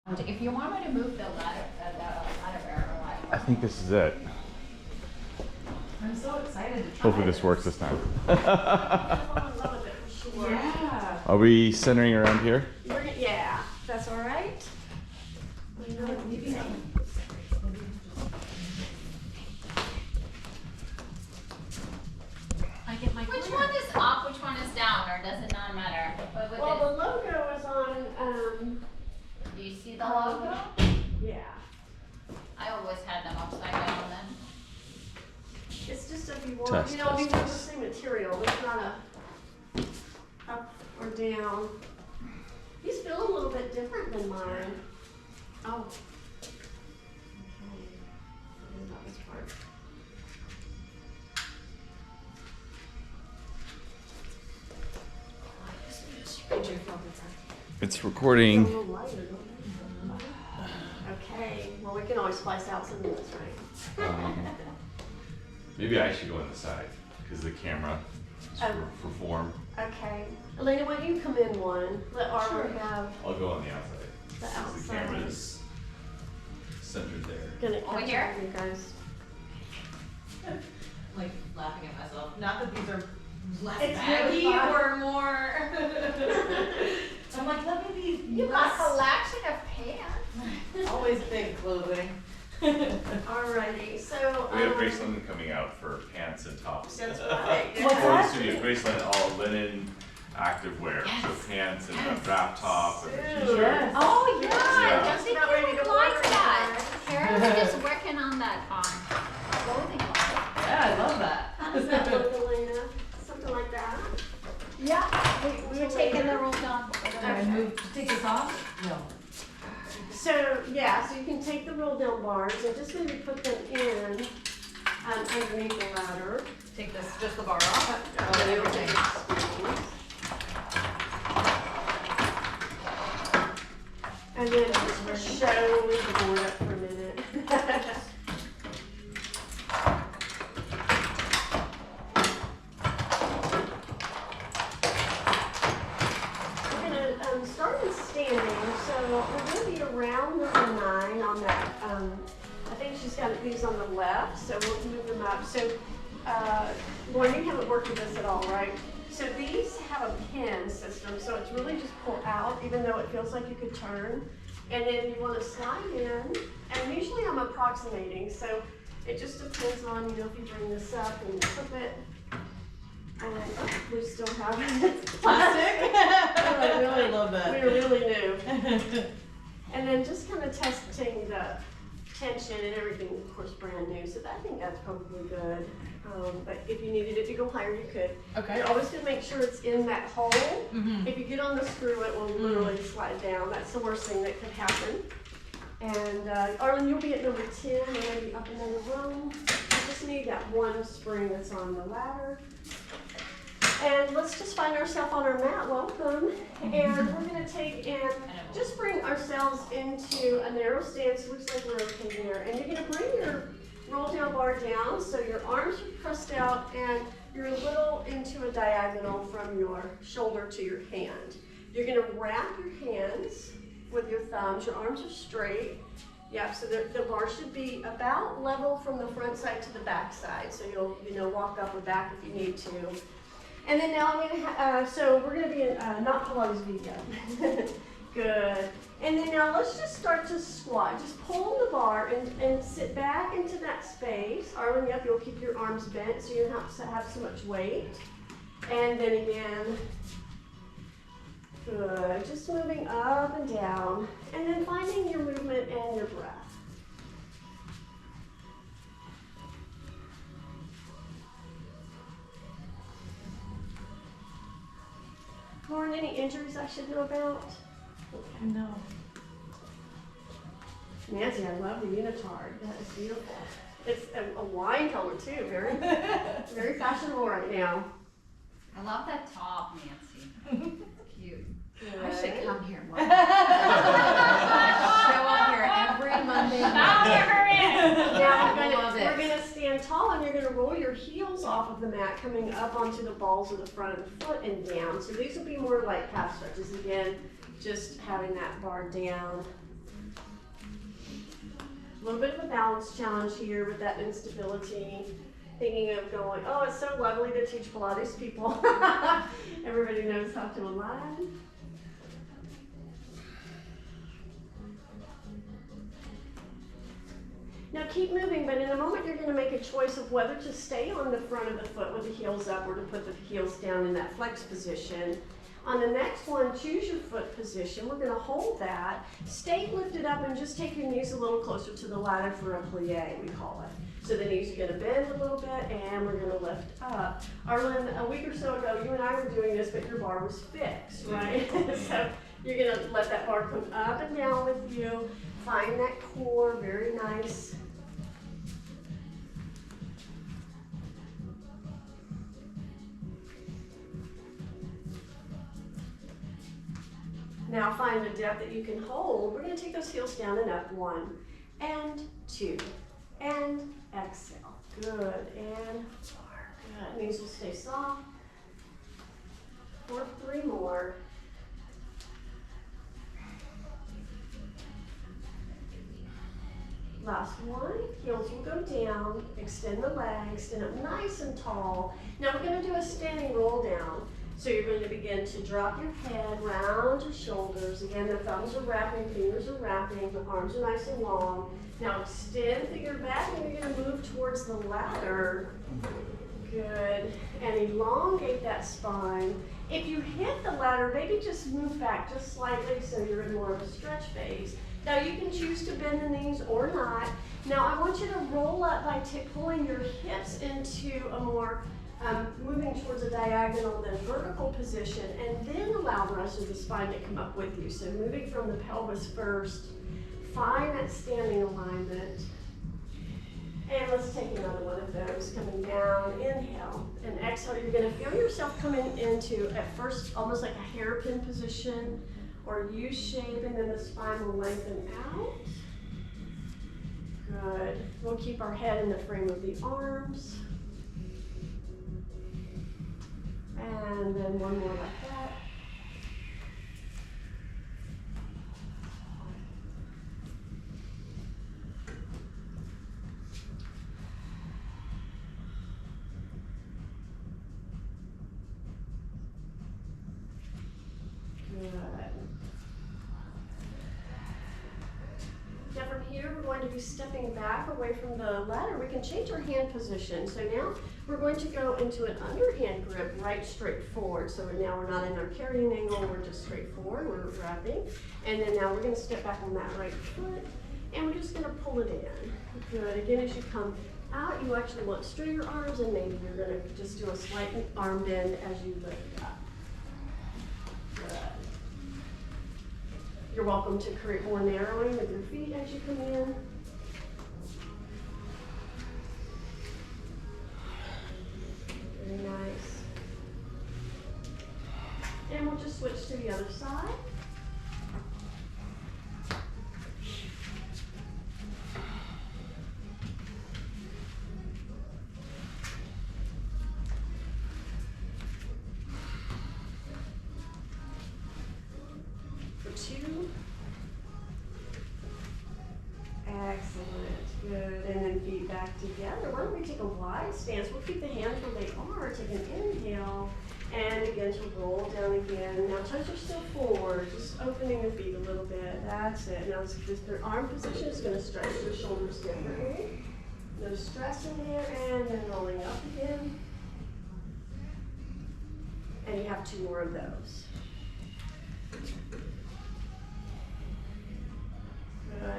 If you want me to move the ladder barrel, I think this is it. I'm so excited to try. Hopefully this works this time. Yeah. Are we centering around here? Yeah, that's all right. Which one is up, which one is down, or does it not matter? Well, the logo is on, Do you see the logo? yeah. I always had them upside down then. It's just if you want, Test, you know, I mean, test, they're the same material. It's not a up or down. These feel a little bit different than mine. Oh. Okay. That was hard. It's recording. It's a little lighter, don't it? Okay, well, we can always splice out some of this, right? Maybe I should go on the side because the camera is for form. Okay. Elena, why don't you come in one? Let Arbor have I'll go on the outside. the Since outside. the camera is centered there. Gonna Over catch here? up, you guys. Like laughing at myself. Not that these are less It's baggy really fun. or more. I'm like, let me be You got a less. collection of pants. Always big clothing. Alrighty, so. We have Graceland coming out for pants and tops. That's right. What's For the that? studio, Graceland all linen active wear. So Yes. pants and a wrap top and a Soon. t-shirt. Yes. Oh, yeah. Yeah. Just think About ready you to would like order that. it. Karen's just working on that clothing line. Yeah, I love that. How does that look, Elena? Something like that? Yeah. We were taking the roll down. Take this off? No. So, yeah, so you can take the roll down bars and just maybe put them in underneath the ladder. Take this, just the bar off? Oh, everything. And then just for show, leave the board up for a minute. We're gonna start with standing, so we're gonna be around number 9 on that. I think she's got these on the left, so we'll move them up. So, Lauren, you haven't worked with this at all, right? So these have a pin system, so it's really just pull out, even though it feels like you could turn. And then you want to slide in, and usually I'm approximating, so it just depends on, you know, if you bring this up and flip it. And we still have Plastic? I really love that. We're really new. And then just kind of testing the tension and everything, of course, brand new, so I think that's probably good. But if you needed it to go higher, you could. Okay. You're always gonna make sure it's in that hole. Mm-hmm. If you get on the screw, it will literally slide down. That's the worst thing that could happen. And Arlen, you'll be at number 10, or maybe up another room. You just need that one spring that's on the ladder. And let's just find ourselves on our mat. Welcome. And we're gonna take and just bring ourselves into a narrow stance. Looks like we're okay there. And you're gonna bring your roll down bar down, so your arms are pressed out and you're a little into a diagonal from your shoulder to your hand. You're gonna wrap your hands with your thumbs. Your arms are straight. Yeah, so the bar should be about level from the front side to the back side. So you'll, you know, walk up or back if you need to. And then now I'm gonna, so we're gonna be in not Pilates video. Good. And then now let's just start to squat. Just pull the bar and sit back into that space. Arlen, yep, you'll keep your arms bent so you don't have to have so much weight. And then again. Good. Just moving up and down. And then finding your movement and your breath. Lauren, any injuries I should know about? No. Nancy, I love the unitard. That is beautiful. It's a wine color too, very, very fashionable right now. I love that top, Nancy. Cute. I should come here more. Show up here every Monday. Now Love it. we're gonna stand tall and you're gonna roll your heels off of the mat, coming up onto the balls of the front of the foot and down. So these will be more like calf stretches again, just having that bar down. little bit of a balance challenge here with that instability. Thinking of going, oh, it's so lovely to teach Pilates people. Everybody knows how to align. Now keep moving, but in a moment you're going to make a choice of whether to stay on the front of the foot with the heels up or to put the heels down in that flex position. On the next one, choose your foot position. We're going to hold that. Stay lifted up and just take your knees a little closer to the ladder for a plie, we call it. So the knees are going to bend a little bit and we're going to lift up. Arlen, a week or so ago, you and I were doing this, but your bar was fixed, right? So you're going to let that bar come up and down with you. Find that core, very nice. Now find the depth that you can hold. We're going to take those heels down and up. 1 and 2 and exhale. Good. And 4. Good. Knees will stay soft. For 3 more. Last one. Heels will go down. Extend the legs. Stand up nice and tall. Now we're going to do a standing roll down. So you're going to begin to drop your head, round your shoulders. Again, the thumbs are wrapping, fingers are wrapping, the arms are nice and long. Now extend through your back and you're going to move towards the ladder. Good. And elongate that spine. If you hit the ladder, maybe just move back just slightly so you're in more of a stretch phase. Now you can choose to bend the knees or not. Now I want you to roll up by pulling your hips into a more moving towards a diagonal, then vertical position, and then allow the rest of the spine to come up with you. So moving from the pelvis first, find that standing alignment. And let's take another one of those, coming down, inhale, and exhale. You're gonna feel yourself coming into, at first, almost like a hairpin position, or U shape, and then the spine will lengthen out. Good. We'll keep our head in the frame of the arms. And then one more like that. Good. Now from here, we're going to be stepping back away from the ladder. We can change our hand position. So now we're going to go into an underhand grip, right straight forward. So now we're not in our carrying angle, we're just straight forward, we're wrapping. And then now we're gonna step back on that right foot, and we're just gonna pull it in. Good, again, as you come out, you actually want to straighten your arms, and maybe you're gonna just do a slight arm bend as you lift up. Good. You're welcome to create more narrowing with your feet as you come in. Very nice. And we'll just switch to the other side. For 2. Excellent. Good. And then feet back together. Why don't we take a wide stance? We'll keep the hands where they are. Take an inhale and begin to roll down again. Now toes are still forward, just opening the feet a little bit. That's it. Now their arm position is going to stretch their shoulders differently. No stress in there, and then rolling up again. And you have 2 more of those.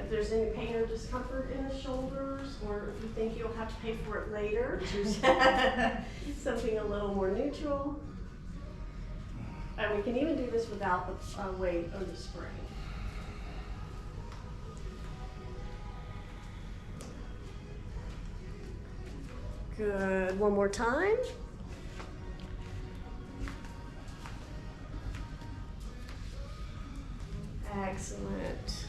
If there's any pain or discomfort in the shoulders, or if you think you'll have to pay for it later, choose something a little more neutral. And we can even do this without the weight or the spring. Good. One more time. Excellent.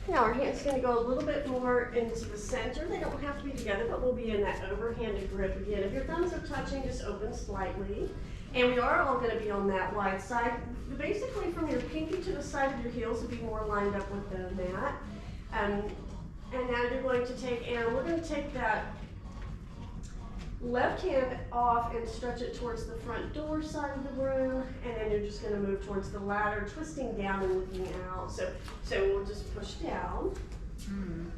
Now our hand's going to go a little bit more into the center. They don't have to be together, but we'll be in that overhanded grip again. If your thumbs are touching, just open slightly. And we are all going to be on that wide side. Basically from your pinky to the side of your heels will be more lined up with the mat. And now you're going to take, and we're going to take that left hand off and stretch it towards the front door side of the room, and then you're just going to move towards the ladder, twisting down and looking out. So we'll just push down,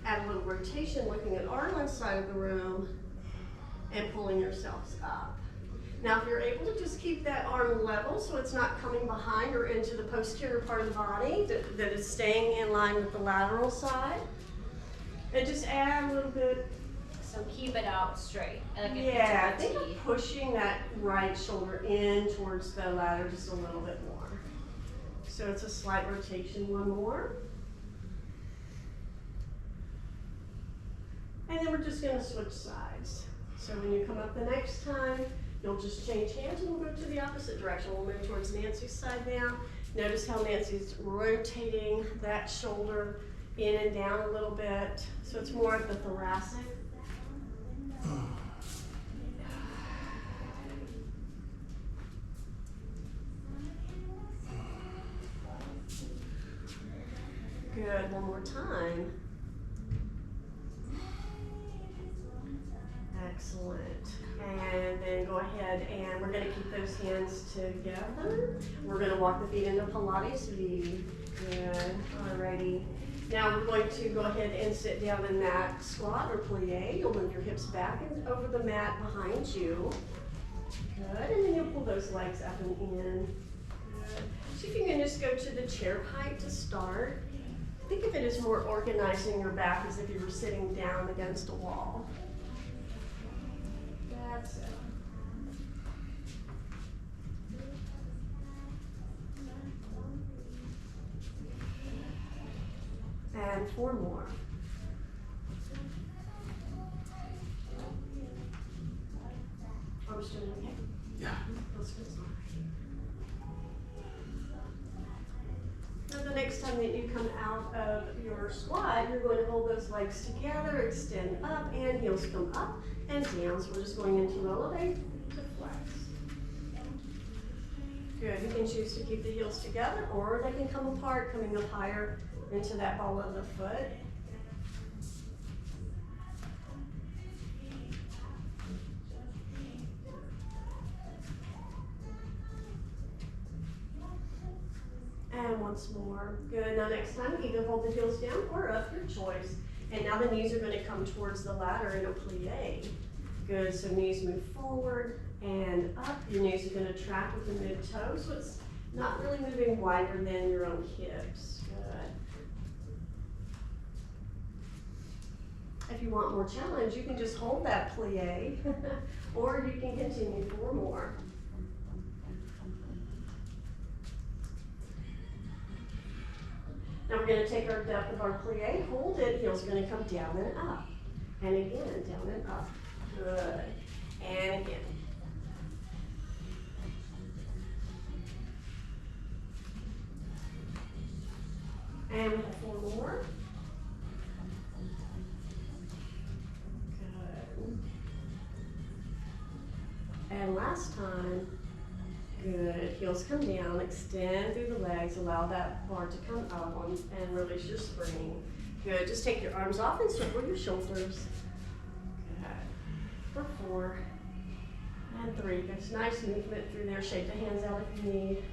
add a little rotation, looking at Arlen's side of the room, and pulling yourselves up. Now, if you're able to just keep that arm level so it's not coming behind or into the posterior part of the body, that is staying in line with the lateral side, and just add a little bit. So keep it out straight. Like Yeah, I think I'm pushing that right shoulder in towards the ladder just a little bit more. So it's a slight rotation, one more. And then we're just gonna switch sides. So when you come up the next time, you'll just change hands and we'll go to the opposite direction. We'll move towards Nancy's side now. Notice how Nancy's rotating that shoulder in and down a little bit. So it's more of the thoracic. Good, one more time. Excellent. And then go ahead and we're gonna keep those hands together. We're gonna walk the feet into Pilates V. Good, alrighty. Now we're going to go ahead and sit down in that squat or plie. You'll move your hips back and over the mat behind you. Good, and then you'll pull those legs up and in. Good. See if you can just go to the chair height to start. Think of it as more organizing your back as if you were sitting down against a wall. That's it. And 4 more. Arms doing okay? Yeah. Let's go. Now the next time that you come out of your squat, you're going to hold those legs together, extend up, and heels come up and down. So we're just going into elevate to flex. Good, you can choose to keep the heels together or they can come apart, coming up higher into that ball of the foot. And once more. Good, now next time either hold the heels down or up, your choice. And now the knees are going to come towards the ladder in a plie. Good, so knees move forward and up. Your knees are going to track with the mid-toe, so it's not really moving wider than your own hips. Good. If you want more challenge, you can just hold that plie, or you can continue 4 more. Now we're going to take our depth of our plie, hold it, heels are going to come down and up. And again, down and up. Good. And again. And we have 4 more. Good. And last time. Good, heels come down, extend through the legs, allow that bar to come up on, and release your spring. Good, just take your arms off and circle your shoulders. Good, for 4, and 3. There's nice movement through there, shake the hands out if you need.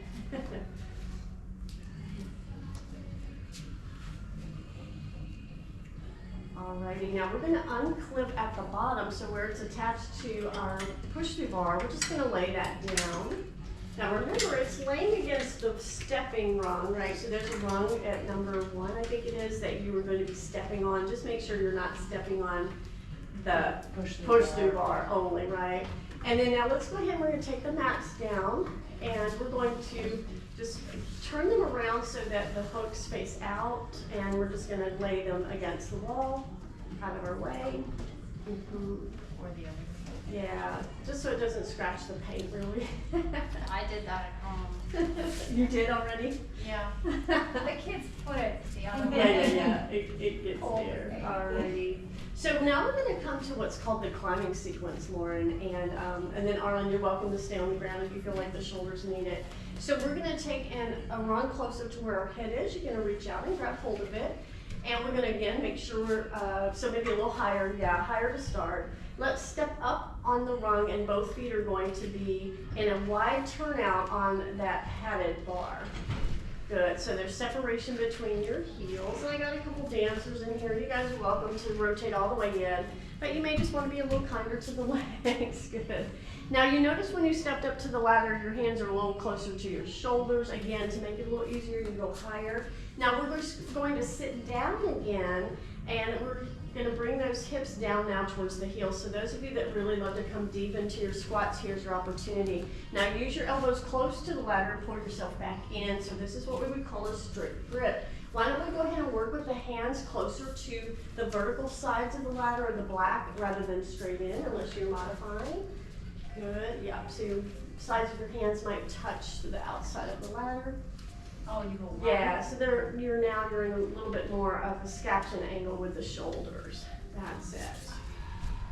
Alrighty, now we're gonna unclip at the bottom, so where it's attached to our push-through bar, we're just gonna lay that down. Now remember, it's laying against the stepping rung, right? So there's a rung at number 1, I think it is, that you were going to be stepping on. Just make sure you're not stepping on the push-through bar only, right? And then now let's go ahead and we're going to take the mats down, and we're going to just turn them around so that the hooks face out, and we're just going to lay them against the wall, out of our way. Or the other. Yeah, just so it doesn't scratch the paint, really. I did that at home. You did already? Yeah. The kids put it the other Yeah, way. yeah, yeah, it gets there, alrighty. So now we're gonna come to what's called the climbing sequence, Lauren, and then Arlen, you're welcome to stay on the ground if you feel like the shoulders need it. So we're gonna take a run closer to where our head is. You're gonna reach out and grab hold of it, And we're gonna again make sure, so maybe a little higher, yeah, higher to start. Let's step up on the rung and both feet are going to be in a wide turnout on that padded bar. Good, so there's separation between your heels. And I got a couple dancers in here. You guys are welcome to rotate all the way in, but you may just want to be a little kinder to the legs. Good. Now you notice when you stepped up to the ladder, your hands are a little closer to your shoulders. Again, to make it a little easier, you go higher. Now we're just going to sit down again, and we're gonna bring those hips down now towards the heels. So those of you that really love to come deep into your squats, here's your opportunity. Now use your elbows close to the ladder and pull yourself back in. So this is what we would call a strict grip. Why don't we go ahead and work with the hands closer to the vertical sides of the ladder or the black rather than straight in, unless you're modifying. Good, yeah, so your sides of your hands might touch the outside of the ladder. Oh, you go Yeah, so you're in a little bit more of a scaption angle with the shoulders. That's it.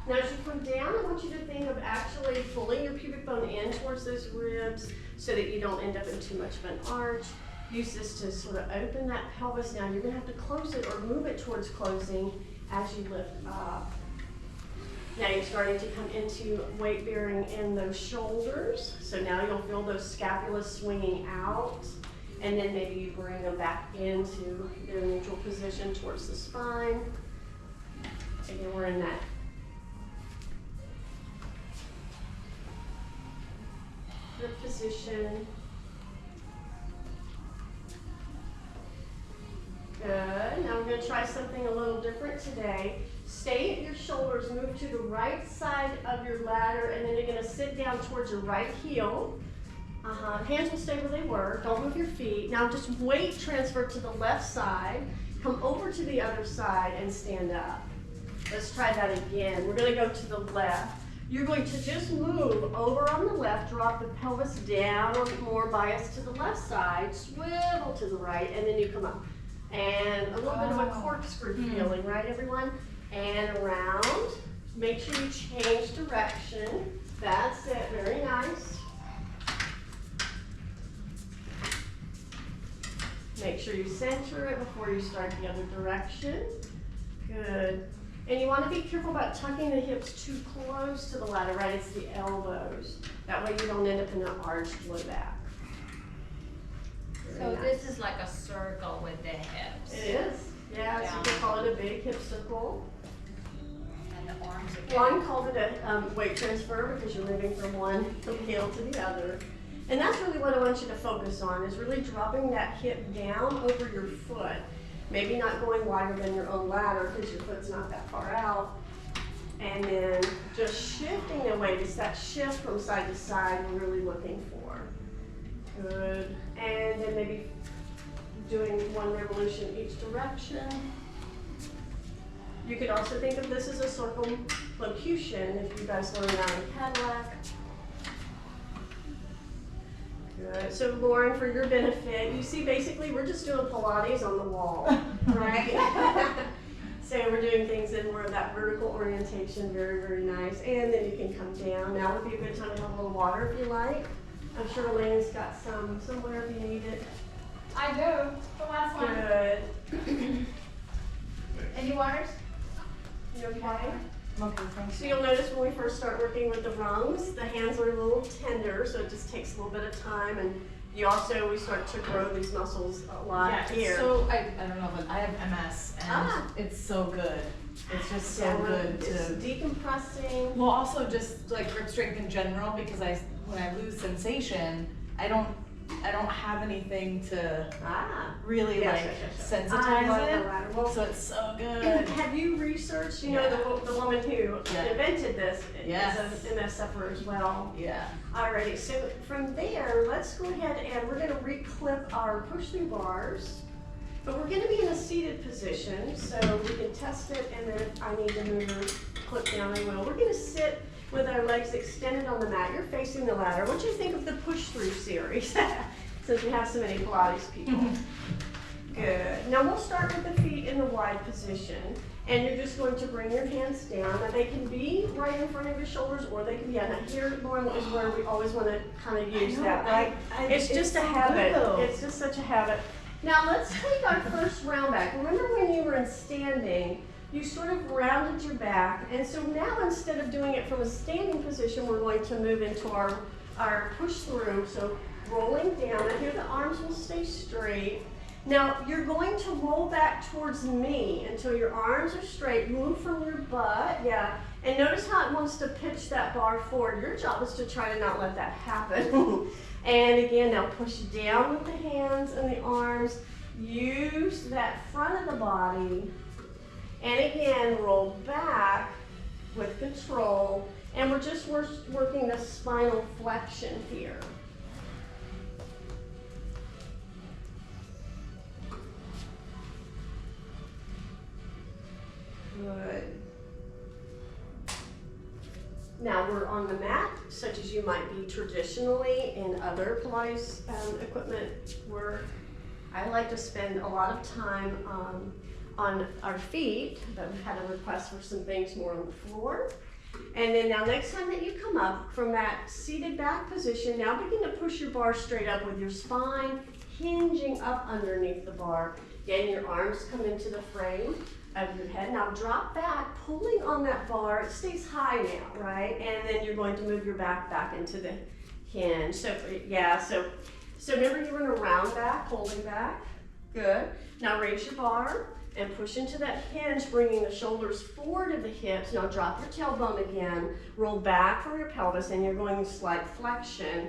Now as you come down, I want you to think of actually pulling your pubic bone in towards those ribs so that you don't end up in too much of an arch. Use this to sort of open that pelvis. Now you're gonna have to close it or move it towards closing as you lift up. Now you're starting to come into weight bearing in those shoulders. So now you'll feel those scapulas swinging out. And then maybe you bring them back into their neutral position towards the spine. Again, we're in that grip position. Good. Now we're going to try something a little different today. Stay at your shoulders, move to the right side of your ladder, and then you're going to sit down towards your right heel. Hands will stay where they were. Don't move your feet. Now just weight transfer to the left side. Come over to the other side and stand up. Let's try that again. We're going to go to the left. You're going to just move over on the left, drop the pelvis down or more bias to the left side, swivel to the right, and then you come up. And a little bit of a corkscrew feeling, right everyone? And around. Make sure you change direction. That's it. Very nice. Make sure you center it before you start the other direction. Good. And you want to be careful about tucking the hips too close to the ladder, right? It's the elbows. That way you don't end up in an arched low back. So this is like a circle with the hips. It is. Yeah, so you can call it a big hip circle. And the arms again. One called it a weight transfer because you're moving from one heel to the other. And that's really what I want you to focus on, is really dropping that hip down over your foot. Maybe not going wider than your own ladder because your foot's not that far out. And then just shifting the weight. It's that shift from side to side we're really looking for. Good. And then maybe doing one revolution each direction. You could also think of this as a circumlocution if you guys learned that in Cadillac. Good. So Lauren, for your benefit, you see basically we're just doing Pilates on the wall, right? So we're doing things in more of that vertical orientation, very, very nice. And then you can come down. Now would be a good time to have a little water if you like. I'm sure Elaine's got some somewhere if you need it. I do. The last one. Good. Any waters? You okay? Okay, thanks. So you'll notice when we first start working with the rungs, the hands are a little tender, so it just takes a little bit of time. And you also, we start to grow these muscles a lot Yeah, here. so I don't know, but I have MS and it's so good. It's just so good It's to. decompressing. Well, also just like grip strength in general, because when I lose sensation, I don't have anything to really Yes. I sensitize love it. the ladder. Well, So it's so good. have you researched, you know, the woman who invented this Yes. is an MS sufferer as well. Yeah. Alrighty, so from there, let's go ahead and we're gonna reclip our push through bars. But we're gonna be in a seated position, so we can test it, and then if I need to move or clip down, I will. We're gonna sit with our legs extended on the mat. You're facing the ladder. What do you think of the push through series? Since we have so many Pilates people. Good. Now we'll start with the feet in the wide position. And you're just going to bring your hands down. Now they can be right in front of your shoulders, or they can be, now here, Lauren, is where we always want to kind of use that, right? It's just a habit. It's just such a habit. Now let's take our first round back. Remember when you were in standing, you sort of rounded your back, and so now instead of doing it from a standing position, we're going to move into our push through. So rolling down, and here the arms will stay straight. Now you're going to roll back towards me until your arms are straight. Move from your butt, yeah. And notice how it wants to pitch that bar forward. Your job is to try to not let that happen. And again, now push down with the hands and the arms. Use that front of the body. And again, roll back with control. And we're just working the spinal flexion here. Good. Now we're on the mat, such as you might be traditionally in other Pilates equipment work. I like to spend a lot of time on our feet, but we've had a request for some things more on the floor. And then now next time that you come up from that seated back position, now begin to push your bar straight up with your spine hinging up underneath the bar. Again, your arms come into the frame of your head. Now drop back, pulling on that bar. It stays high now, right? And then you're going to move your back into the hinge. So yeah, so remember you were in a round back, holding back. Good. Now raise your bar and push into that hinge, bringing the shoulders forward of the hips. Now drop your tailbone again. Roll back from your pelvis, and you're going slight flexion.